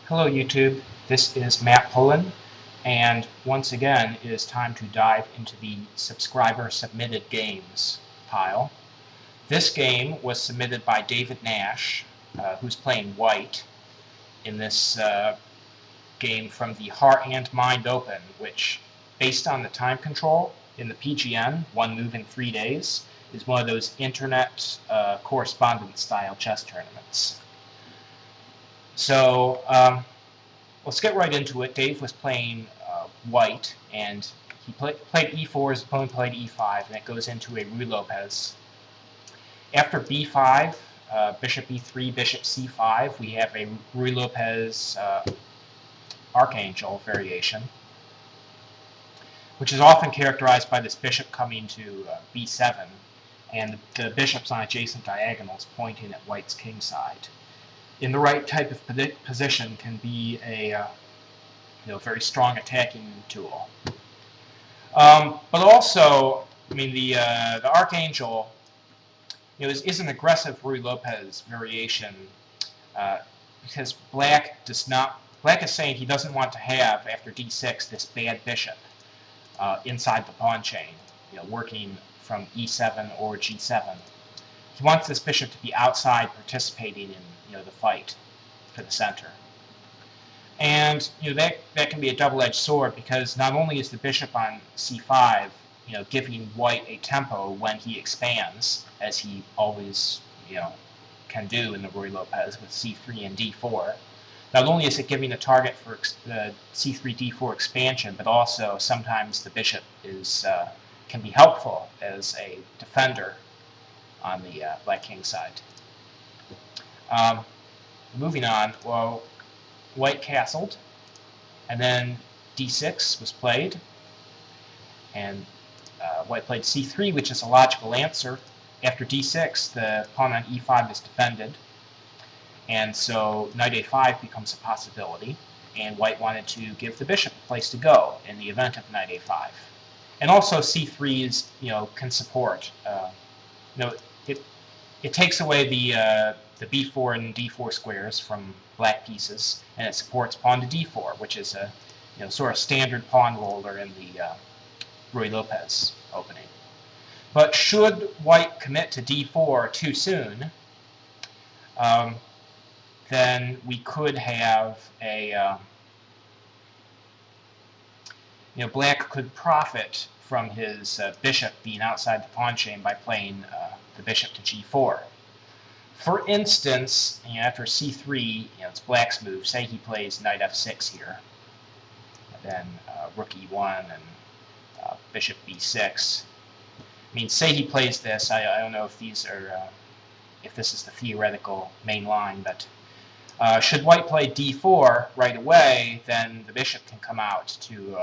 Hello YouTube, this is Matt Pullen, and once again it is time to dive into the subscriber submitted games pile. This game was submitted by David Nash, who's playing white in this game from the Heart and Mind Open, which, based on the time control in the PGN, 1 move in 3 days, is one of those internet correspondence style chess tournaments. So let's get right into it. Dave was playing white, and he played e4, his opponent played e5, and it goes into a Ruy Lopez. After b5, bishop e3, bishop c5, we have a Ruy Lopez Archangel variation, which is often characterized by this bishop coming to b7, and the bishops on adjacent diagonals pointing at white's king side. In the right type of position can be a very strong attacking tool. But also, I mean, the Archangel is an aggressive Ruy Lopez variation because Black is saying he doesn't want to have, after d6, this bad bishop inside the pawn chain, working from e7 or g7. He wants this bishop to be outside, participating in the fight for the center. And that can be a double-edged sword, because not only is the bishop on c5 giving white a tempo when he expands, as he always can do in the Ruy Lopez with c3 and d4. Not only is it giving a target for the c3 d4 expansion, but also sometimes the bishop can be helpful as a defender on the black king side. Moving on, well, white castled, and then d6 was played, and white played c3, which is a logical answer. After d6, the pawn on e5 is defended, and so knight a5 becomes a possibility, and white wanted to give the bishop a place to go in the event of knight a5. And also c3 is, can support, it takes away the b4 and d4 squares from black pieces, and it supports pawn to d4, which is a sort of standard pawn roller in the Ruy Lopez opening. But should white commit to d4 too soon, then we could have a black could profit from his bishop being outside the pawn chain by playing the bishop to g4. For instance, after c3, it's black's move. Say he plays knight f6 here, and then rook e1 and bishop b6. I mean, say he plays this. I don't know if these are if this is the theoretical main line, but should white play d4 right away, then the bishop can come out to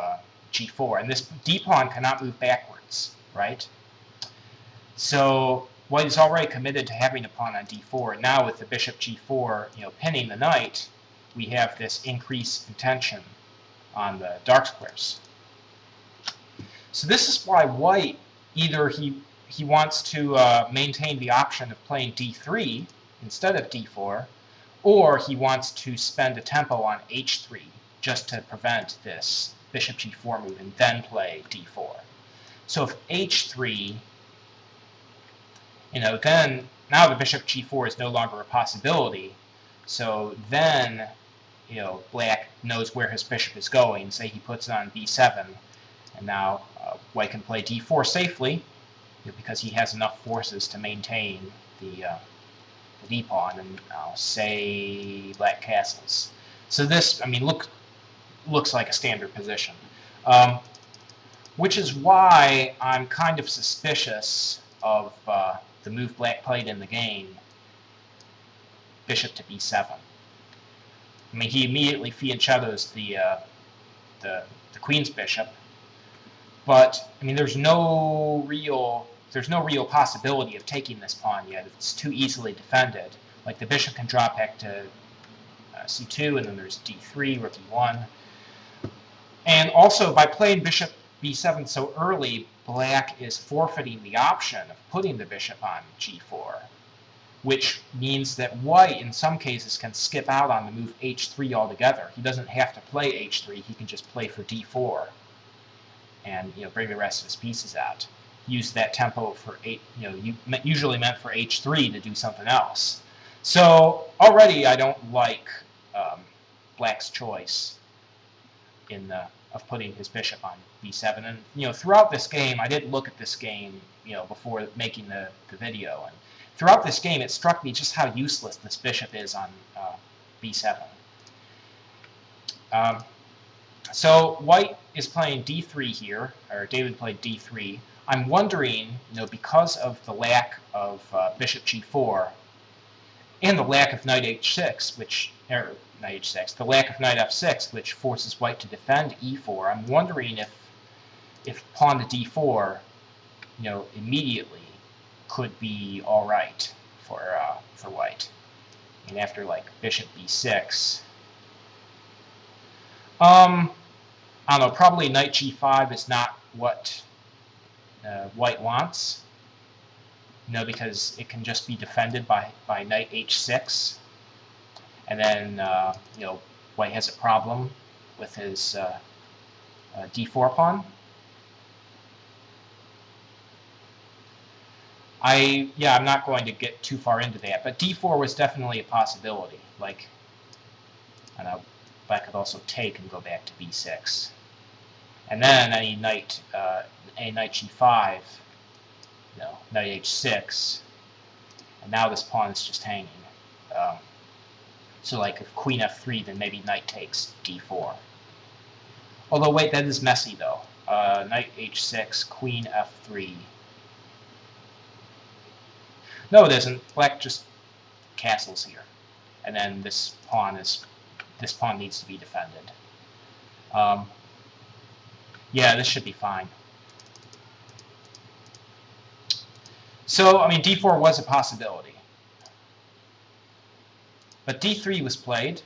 g4, and this d pawn cannot move backwards, right? So white is already committed to having a pawn on d4. Now with the bishop g4, pinning the knight, we have this increase in tension on the dark squares. So this is why white, either he wants to maintain the option of playing d3 instead of d4, or he wants to spend a tempo on h3 just to prevent this bishop g4 move and then play d4. So if h3, then now the bishop g4 is no longer a possibility. So then, black knows where his bishop is going. Say he puts it on b7, and now white can play d4 safely, because he has enough forces to maintain the d pawn, and say black castles. So this, looks like a standard position, which is why I'm kind of suspicious of the move black played in the game, bishop to b7. He immediately fianchettos the queen's bishop, but there's no real possibility of taking this pawn yet. It's too easily defended. Like, the bishop can drop back to c2, and then there's d3, rook e1. And also, by playing bishop b7 so early, black is forfeiting the option of putting the bishop on g4, which means that white, in some cases, can skip out on the move h3 altogether. He doesn't have to play h3. He can just play for d4 and bring the rest of his pieces out. Use that tempo for usually meant for h3 to do something else. So already I don't like black's choice of putting his bishop on b7. And throughout this game, I did look at this game before making the video, and throughout this game it struck me just how useless this bishop is on b7. So white is playing d3 here, or David played d3. I'm wondering, because of the lack of bishop g4 and the lack of knight h6, the lack of knight f6, which forces white to defend e4, I'm wondering if pawn to d4, immediately could be all right for white. And after like bishop b6, I don't know. Probably knight g5 is not what white wants. Because it can just be defended by knight h6, and then white has a problem with his d4 pawn. I'm not going to get too far into that, but d4 was definitely a possibility. Like, I don't know, black could also take and go back to b6, and then any knight g5. Knight h6, and now this pawn is just hanging. So like if queen f3, then maybe knight takes d4. Although wait, that is messy though. Knight h6, queen f3. No, it isn't. Black just castles here, and then this pawn needs to be defended. Yeah, this should be fine. So, I mean, d4 was a possibility. But d3 was played,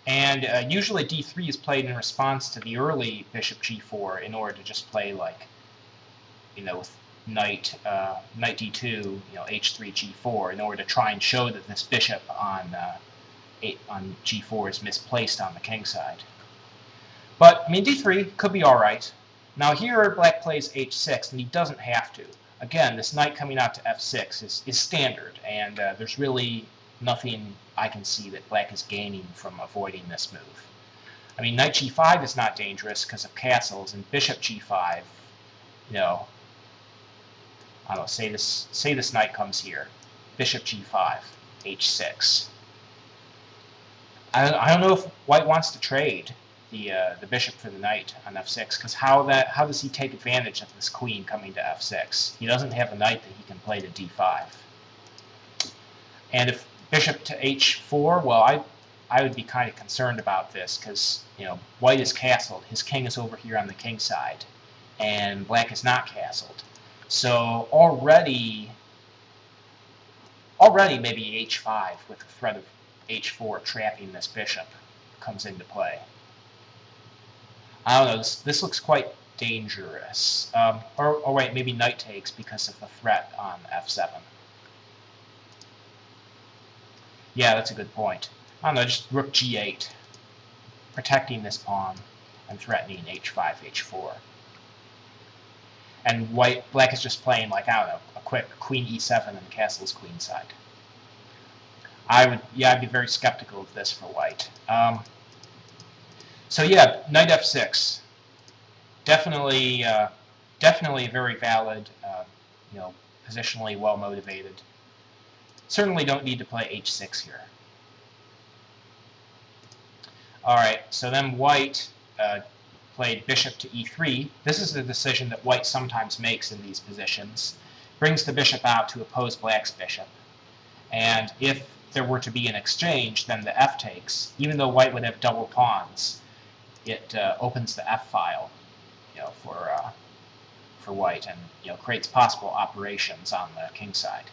and usually d3 is played in response to the early bishop g4 in order to just play, like, with knight d2, h3, g4, in order to try and show that this bishop on g4 is misplaced on the king side. But, I mean, d3 could be all right. Now here, black plays h6, and he doesn't have to. Again, this knight coming out to f6 is standard, and there's really nothing I can see that black is gaining from avoiding this move. I mean, knight g5 is not dangerous because of castles, and bishop g5, I don't know, say this knight comes here, bishop g5, h6. I don't know if white wants to trade the bishop for the knight on f6, because how does he take advantage of this queen coming to f6? He doesn't have a knight that he can play to d5. And if bishop to h4, well, I would be kind of concerned about this, because white is castled, his king is over here on the king side, and black is not castled. So already maybe h5 with the threat of h4 trapping this bishop comes into play. I don't know, this looks quite dangerous. Or wait, maybe knight takes because of the threat on f7. Yeah, that's a good point. I don't know, just rook g8, protecting this pawn and threatening h5, h4. And black is just playing, like, I don't know, a quick queen e7 and castles queenside. I'd be very skeptical of this for white. So yeah, knight f6, definitely very valid, positionally well motivated. Certainly don't need to play h6 here. All right, so then white played bishop to e3. This is the decision that white sometimes makes in these positions. Brings the bishop out to oppose black's bishop. And if there were to be an exchange, then the f takes. Even though white would have double pawns, it opens the f file, for white, and creates possible operations on the king side.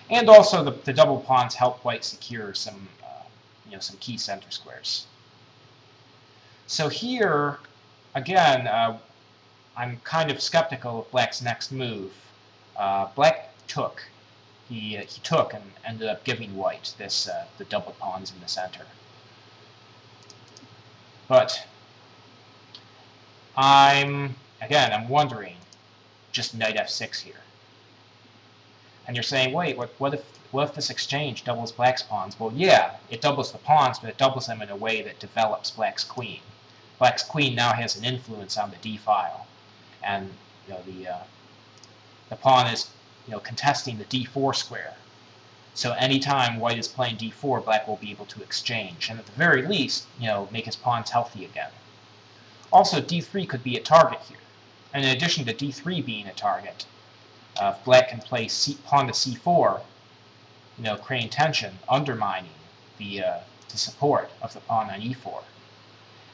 And also the double pawns help white secure some key center squares. So here, again, I'm kind of skeptical of black's next move. Black took. he took and ended up giving white this the double pawns in the center. But I'm wondering, just knight f6 here. And you're saying, wait, what if this exchange doubles black's pawns? Well, yeah, it doubles the pawns, but it doubles them in a way that develops black's queen. Black's queen now has an influence on the d file, and the pawn is contesting the d4 square. So anytime white is playing d4, black will be able to exchange, and at the very least, make his pawns healthy again. Also, d3 could be a target here, and in addition to d3 being a target, if black can play pawn to c4, creating tension, undermining the support of the pawn on e4.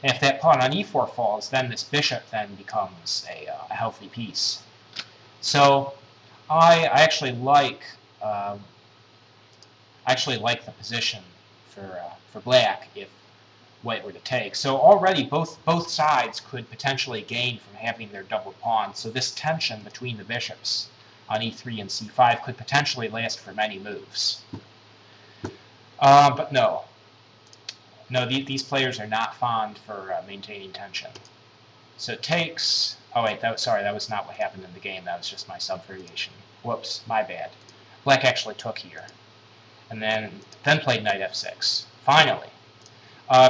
And if that pawn on e4 falls, then this bishop then becomes a healthy piece. So I actually like the position for black if white were to take. So already both sides could potentially gain from having their double pawns. So this tension between the bishops on e3 and c5 could potentially last for many moves. But no, these players are not fond for maintaining tension. So it takes. Oh wait, that was not what happened in the game. That was just my sub-variation. Whoops, my bad. Black actually took here, and then played knight f6. Finally,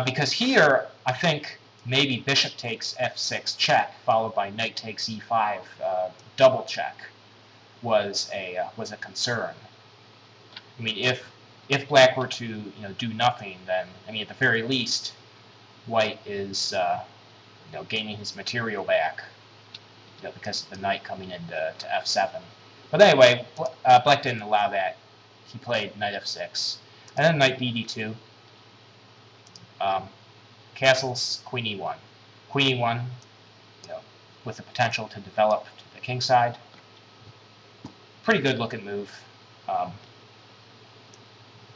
because here I think maybe bishop takes f6 check, followed by knight takes e5 double check was a concern. I mean, if black were to do nothing, then at the very least, white is gaining his material back, because of the knight coming into f7. But anyway, black didn't allow that. He played knight f6, and then knight bd2. Castles, queen e1. Queen e1, with the potential to develop to the king side. Pretty good looking move.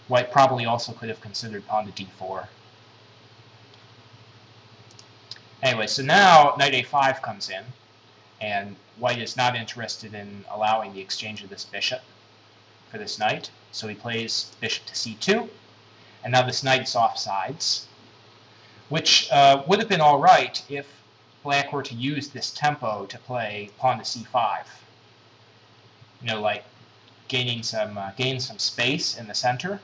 White probably also could have considered pawn to d4. Anyway, so now knight a5 comes in, and white is not interested in allowing the exchange of this bishop for this knight, so he plays bishop to c2, and now this knight is off sides, which would have been all right if black were to use this tempo to play pawn to c5. Like gain some space in the center,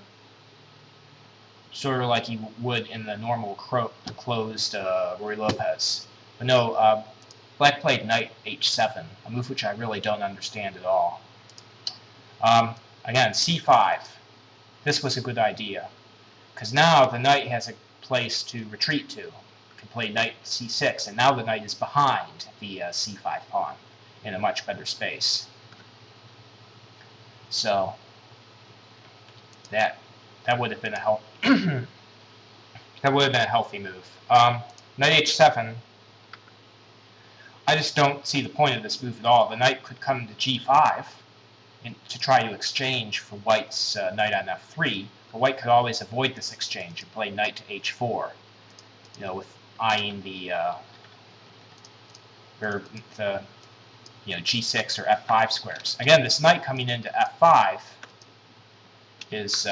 sort of like you would in the normal closed Roy Lopez. But no, black played knight h7, a move which I really don't understand at all. Again, c5. This was a good idea, because now the knight has a place to retreat to. You can play knight c6, and now the knight is behind the c5 pawn in a much better space. So that would have been a that would have been a healthy move. Knight h7. I just don't see the point of this move at all. The knight could come to g5 to try to exchange for white's knight on f3, but white could always avoid this exchange and play knight to h4, with eyeing the g6 or f5 squares. Again, this knight coming into f5 is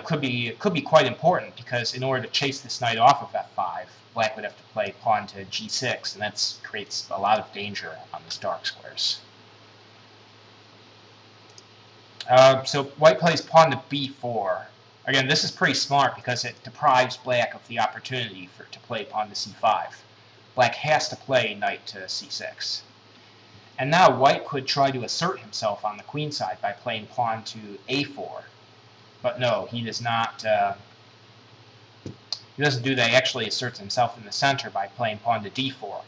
could be quite important, because in order to chase this knight off of f5, black would have to play pawn to g6, and that creates a lot of danger on these dark squares. So white plays pawn to b4. Again, this is pretty smart because it deprives black of the opportunity to play pawn to c5. Black has to play knight to c6. And now white could try to assert himself on the queen side by playing pawn to a4. But no, he does not. He doesn't do that. He actually asserts himself in the center by playing pawn to d4,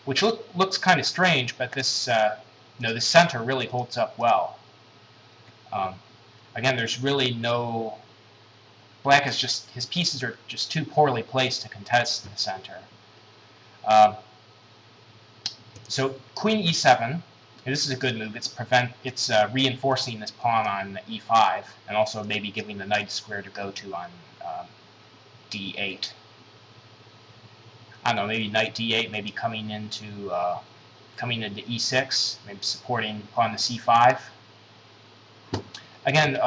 which looks kind of strange. But this, this center really holds up well. Again, there's really no. Black is just, his pieces are just too poorly placed to contest the center. So queen e7. This is a good move. It's reinforcing this pawn on e5, and also maybe giving the knight a square to go to on d8. I don't know, maybe knight d8, maybe coming into e6, maybe supporting pawn to c5. Again,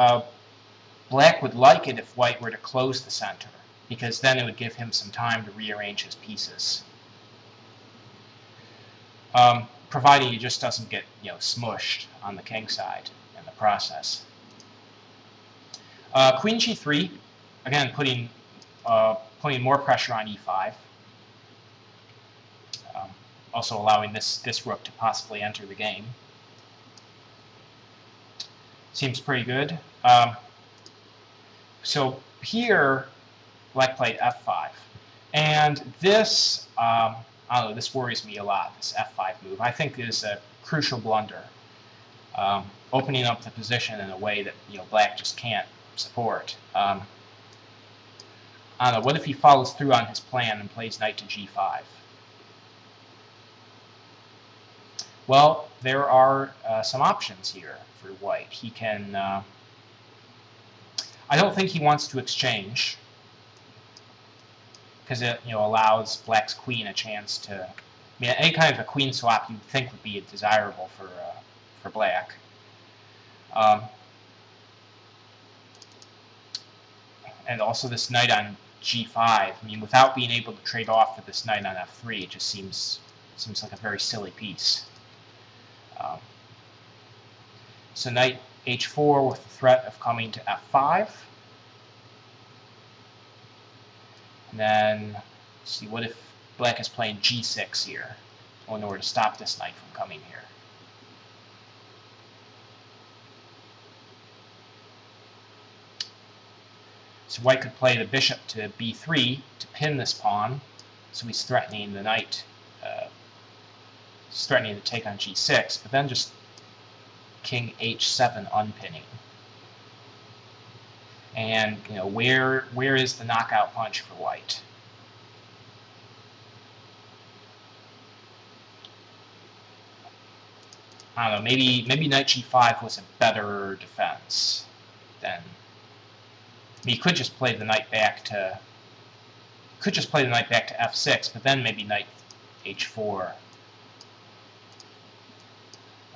black would like it if white were to close the center, because then it would give him some time to rearrange his pieces. Providing he just doesn't get smushed on the king side in the process. Queen g3, again putting more pressure on e5. Also allowing this rook to possibly enter the game. Seems pretty good. So here, black played f5, and this I don't know. This worries me a lot. This f5 move, I think, is a crucial blunder, opening up the position in a way that black just can't support. I don't know. What if he follows through on his plan and plays knight to g5? Well, there are some options here for white. He can. I don't think he wants to exchange, because it allows black's queen a chance to. I mean, any kind of a queen swap you'd think would be desirable for black. And also this knight on g5. I mean, without being able to trade off with this knight on f3, it just seems like a very silly piece. So knight h4 with the threat of coming to f5. And then, let's see, what if black is playing g6 here in order to stop this knight from coming here? So white could play the bishop to b3 to pin this pawn. So he's threatening the knight, he's threatening to take on g6, but then just king h7 unpinning. And where is the knockout punch for white? I don't know. Maybe knight g5 was a better defense than. I mean, you could just play the knight back to. f6, but then maybe knight h4.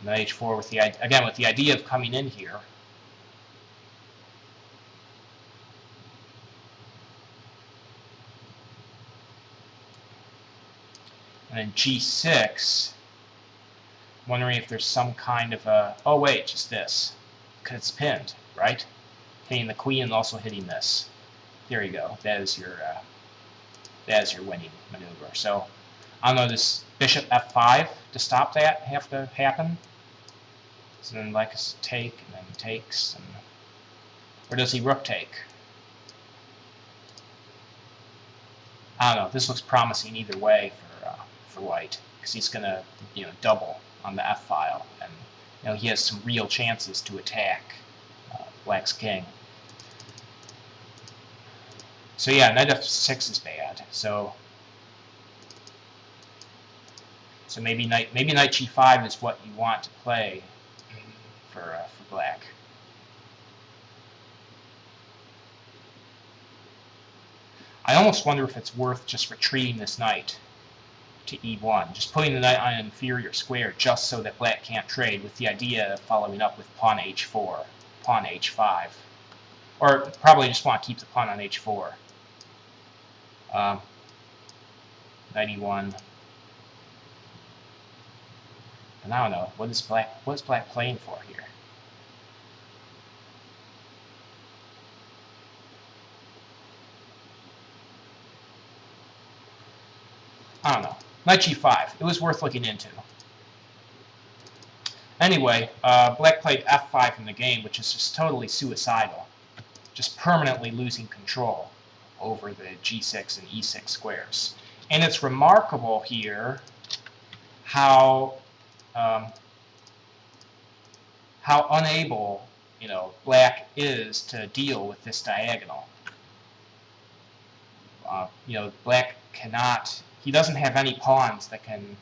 And then h4 with the idea of coming in here. And then g6, wondering if there's some kind of a. Oh wait, just this, because it's pinned, right? Hitting the queen and also hitting this. There you go. That is your winning maneuver. So I don't know. Does bishop f5 to stop that have to happen? So then like a take and then takes, or does he rook take? I don't know. This looks promising either way for white, because he's going to double on the f file, and he has some real chances to attack black's king. So yeah, knight f6 is bad. So maybe knight g5 is what you want to play for black. I almost wonder if it's worth just retreating this knight to e1, just putting the knight on an inferior square just so that black can't trade, with the idea of following up with pawn h4, pawn h5. Or probably just want to keep the pawn on h4. Knight e1. And I don't know, what is black playing for here? I don't know. Knight g5. It was worth looking into. Anyway, black played f5 in the game, which is just totally suicidal. Just permanently losing control over the g6 and e6 squares. And it's remarkable here how unable black is to deal with this diagonal. Black cannot. He doesn't have any pawns that can,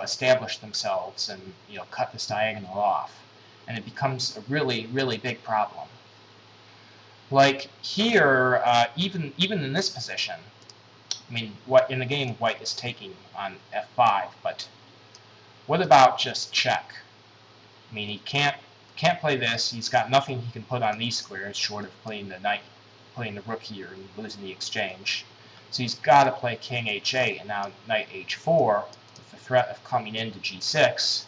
establish themselves and cut this diagonal off, and it becomes a really, really big problem. Like here, even in this position, I mean, what in the game white is taking on f5, but what about just check? I mean, he can't play this. He's got nothing he can put on these squares short of playing the rook here and losing the exchange. So he's got to play king h8 and now knight h4 with the threat of coming into g6.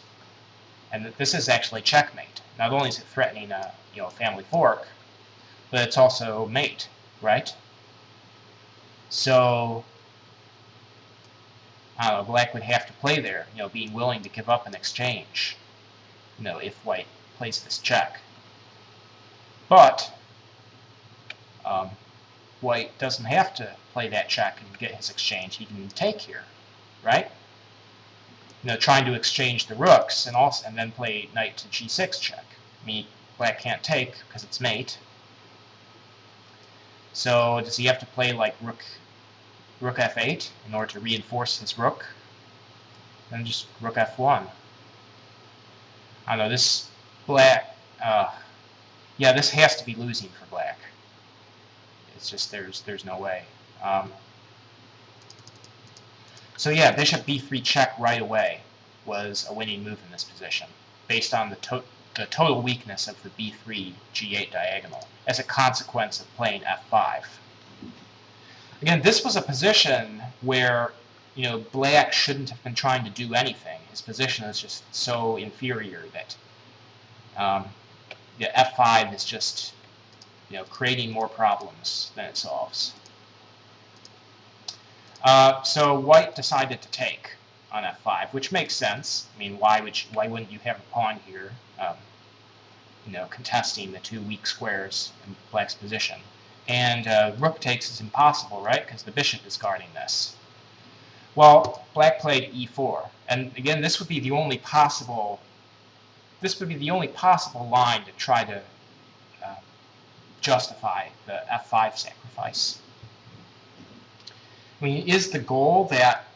And this is actually checkmate. Not only is it threatening a family fork, but it's also mate, right? So I don't know, black would have to play there, being willing to give up an exchange, if white plays this check. But white doesn't have to play that check and get his exchange. He can take here, right? Trying to exchange the rooks and then play knight to g6 check. I mean, black can't take because it's mate. So does he have to play like rook f8 in order to reinforce his rook? Then just rook f1. I don't know, this black, yeah, this has to be losing for black. It's just there's no way. So yeah, bishop b3 check right away was a winning move in this position, based on the total weakness of the b3 g8 diagonal as a consequence of playing f5. Again, this was a position where black shouldn't have been trying to do anything. His position is just so inferior that f5 is just creating more problems than it solves. So white decided to take on f5, which makes sense. I mean, why wouldn't you have a pawn here, contesting the two weak squares in black's position? And rook takes is impossible, right? Because the bishop is guarding this. Well, black played e4, and again, this would be the only possible line to try to justify the f5 sacrifice. I mean, is the goal that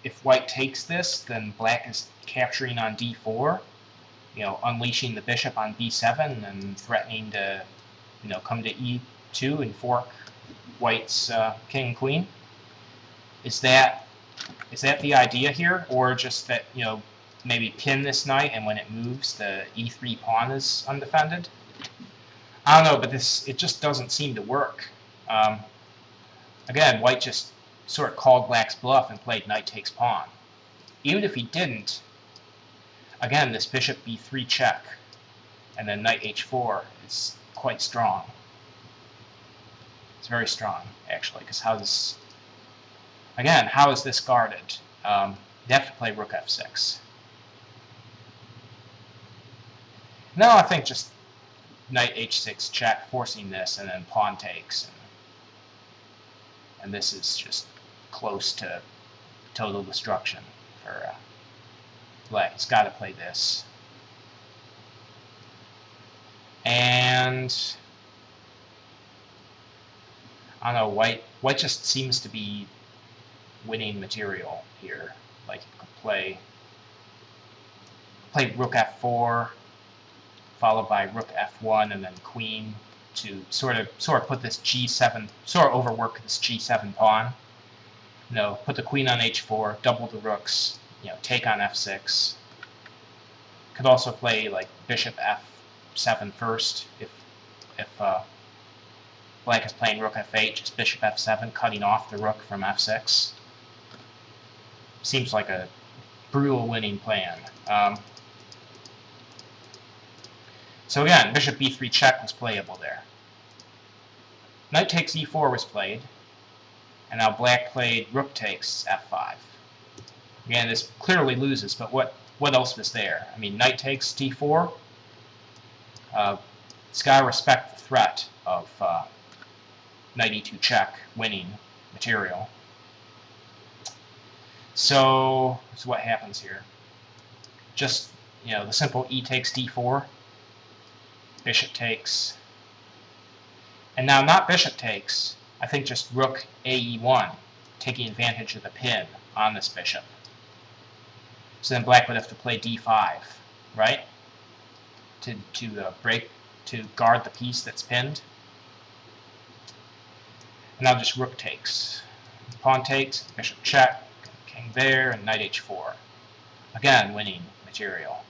if white takes this, then black is capturing on d4, unleashing the bishop on b7 and threatening to come to e2 and fork white's king and queen? Is that the idea here, or just that maybe pin this knight and when it moves the e3 pawn is undefended? I don't know, but it just doesn't seem to work. Again, white just sort of called black's bluff and played knight takes pawn. Even if he didn't, again, this bishop b3 check and then knight h4 is quite strong. It's very strong, actually, because how is this guarded? You have to play rook f6. Now I think just knight h6 check, forcing this, and then pawn takes. And this is just close to total destruction for black. He's got to play this. And I don't know, white just seems to be winning material here. Like you could play rook f4, followed by rook f1, and then queen to sort of put this g7, sort of overwork this g7 pawn. Put the queen on h4, double the rooks, take on f6. Could also play like bishop f7 first if black is playing rook f8, just bishop f7, cutting off the rook from f6. Seems like a brutal winning plan. So again, bishop b3 check was playable there. Knight takes e4 was played, and now black played rook takes f5. Again, this clearly loses, but what else was there? I mean, knight takes d4. It's got to respect the threat of knight e2 check winning material. So what happens here? Just the simple e takes d4. Bishop takes. And now not bishop takes, I think just rook ae1, taking advantage of the pin on this bishop. So then black would have to play d5, right? To guard the piece that's pinned. And now just rook takes. Pawn takes, bishop check, king there, and knight h4. Again, winning material.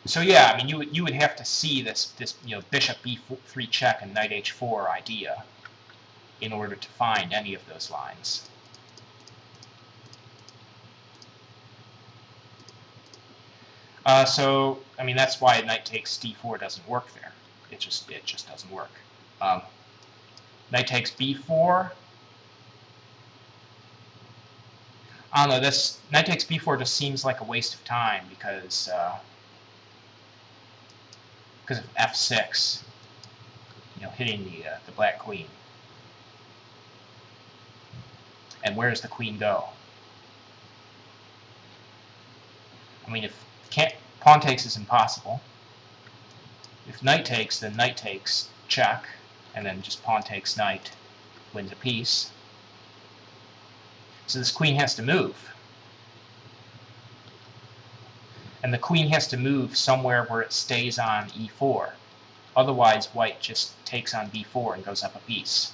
So yeah, I mean, you would have to see this bishop b3 check and knight h4 idea in order to find any of those lines. So I mean, that's why knight takes d4 doesn't work there. It just doesn't work. Knight takes b4. I don't know. This knight takes b4 just seems like a waste of time because of f6. Hitting the black queen. And where does the queen go? I mean, if pawn takes is impossible. If knight takes, then knight takes check, and then just pawn takes knight wins a piece. So this queen has to move. And the queen has to move somewhere where it stays on e4. Otherwise, white just takes on b4 and goes up a piece.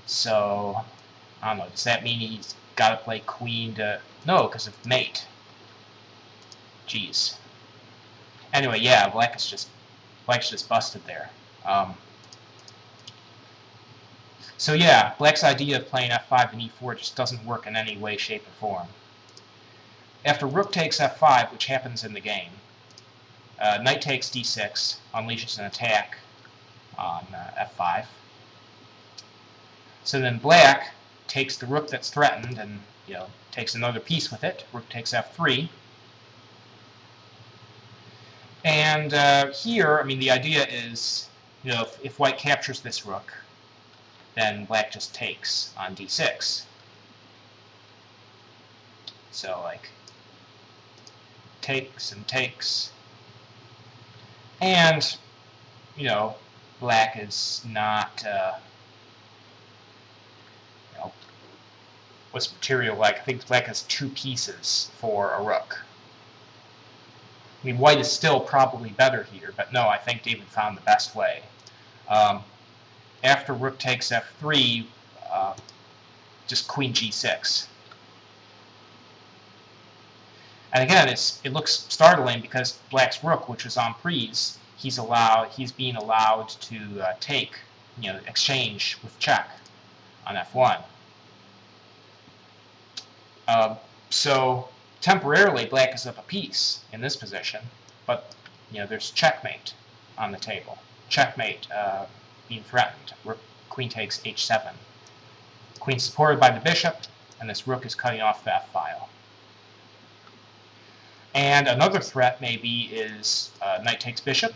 So, I don't know, does that mean he's got to play queen to... No, because of mate. Jeez. Anyway, yeah, black's just busted there. So yeah, black's idea of playing f5 and e4 just doesn't work in any way, shape, or form. After rook takes f5, which happens in the game, knight takes d6, unleashes an attack on f5. So then black takes the rook that's threatened and takes another piece with it. Rook takes f3. And here, I mean, the idea is, if white captures this rook, then black just takes on d6. So, like, takes and takes. And, black is not, what's material like? I think black has 2 pieces for a rook. I mean, white is still probably better here, but no, I think David found the best way. After rook takes f3, just queen g6. And again, it looks startling because black's rook, which was en prise, he's being allowed to take, exchange with check on f1. So temporarily, black is up a piece in this position, but there's checkmate on the table. Checkmate being threatened. Rook, queen takes h7. Queen supported by the bishop, and this rook is cutting off the f-file. And another threat maybe is knight takes bishop,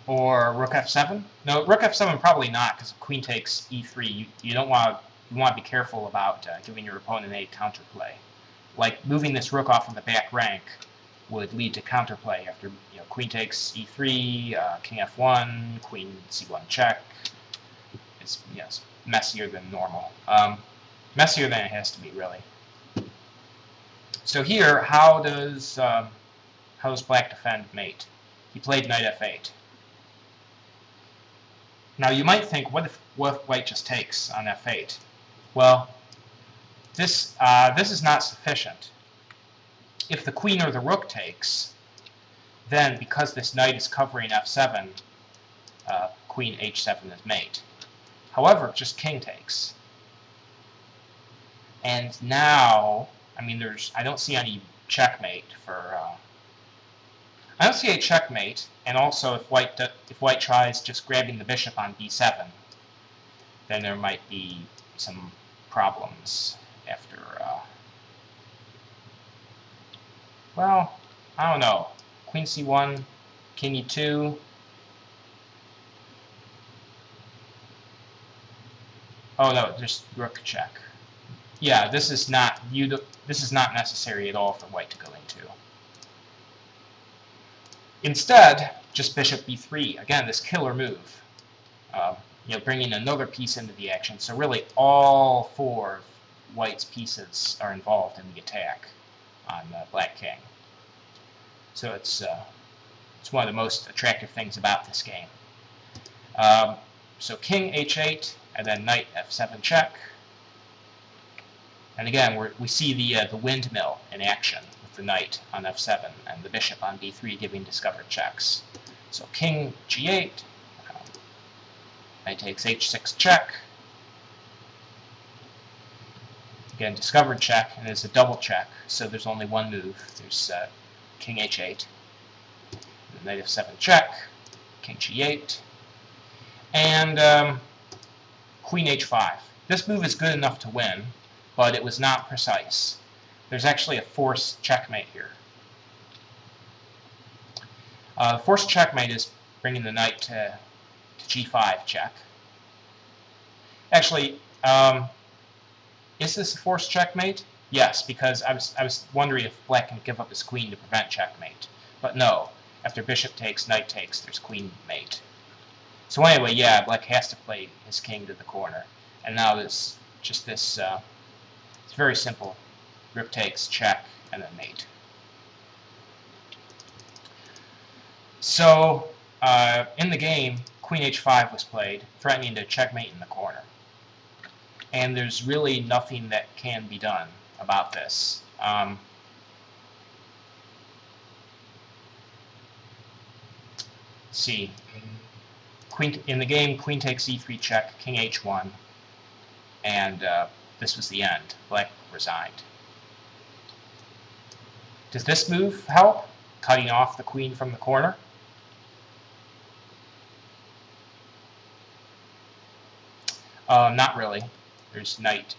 or rook f7. No, rook f7 probably not, because queen takes e3. You don't want to be careful about giving your opponent a counterplay. Like moving this rook off of the back rank would lead to counterplay after queen takes e3, king f1, queen c1 check. It's messier than normal. Messier than it has to be, really. So here, how does black defend mate? He played knight f8. Now you might think, what if white just takes on f8? Well, this is not sufficient. If the queen or the rook takes, then because this knight is covering f7, queen h7 is mate. However, just king takes. And now, I mean, I don't see any checkmate for. I don't see a checkmate, and also if white tries just grabbing the bishop on b7, then there might be some problems after. Well, I don't know. Queen c1, king e2. Oh no, just rook check. Yeah, this is not necessary at all for white to go into. Instead, just bishop b3. Again, this killer move. Bringing another piece into the action. So really, all 4 of white's pieces are involved in the attack on black king. So it's It's one of the most attractive things about this game. So king h8, and then knight f7 check. And again, we see the windmill in action with the knight on f7 and the bishop on d3 giving discovered checks. So king g8, knight takes h6 check. Again, discovered check, and it's a double check, so there's only one move. There's king h8, knight f7 check, king g8, and queen h5. This move is good enough to win, but it was not precise. There's actually a forced checkmate here. Forced checkmate is bringing the knight to g5 check. Actually, is this a forced checkmate? Yes, because I was wondering if black can give up his queen to prevent checkmate. But no, after bishop takes, knight takes, there's queen mate. So anyway, yeah, black has to play his king to the corner. And now there's just this, it's very simple. Rook takes, check, and then mate. So, in the game, queen h5 was played, threatening to checkmate in the corner. And there's really nothing that can be done about this. See, in the game, queen takes e3 check, king h1, and this was the end. Black resigned. Does this move help? Cutting off the queen from the corner? Not really. There's knight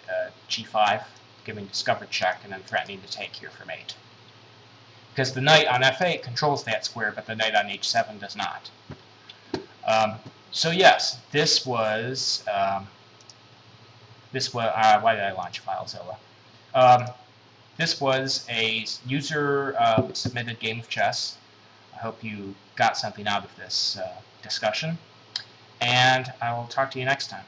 g5, giving discovered check, and then threatening to take here for mate. Because the knight on f8 controls that square, but the knight on h7 does not. So yes, this was why did I launch FileZilla? This was a user submitted game of chess. I hope you got something out of this discussion, and I will talk to you next time.